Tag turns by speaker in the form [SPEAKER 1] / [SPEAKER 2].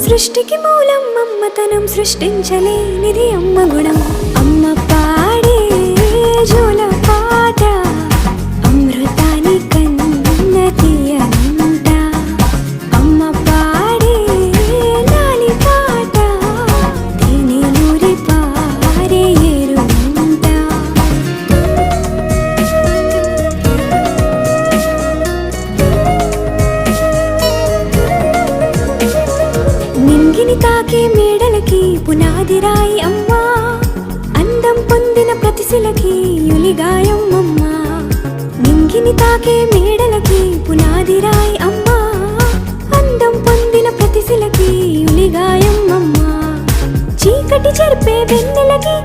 [SPEAKER 1] సృష్టికి మూలం మమ్మతనం సృష్టించలేనిది అమ్మ గుణం. అమ్మ పాడే జోల పాట అమృతాని కన్న తీయనంట. అమ్మ పాడే లాలి పాట తేనెలూరి పారే ఏరునంట. నింగిని తాకే మేడలకి పునాది రాయి అమ్మా, అందం పొందిన ప్రతిశిలకి యులిగాయం అమ్మా. నింగిని తాకే మేడలకి పునాది రాయి అమ్మా, అందం పొందిన ప్రతిశిలకి యులిగాయం అమ్మా. చీకటి చెరిపే వెన్నెలకి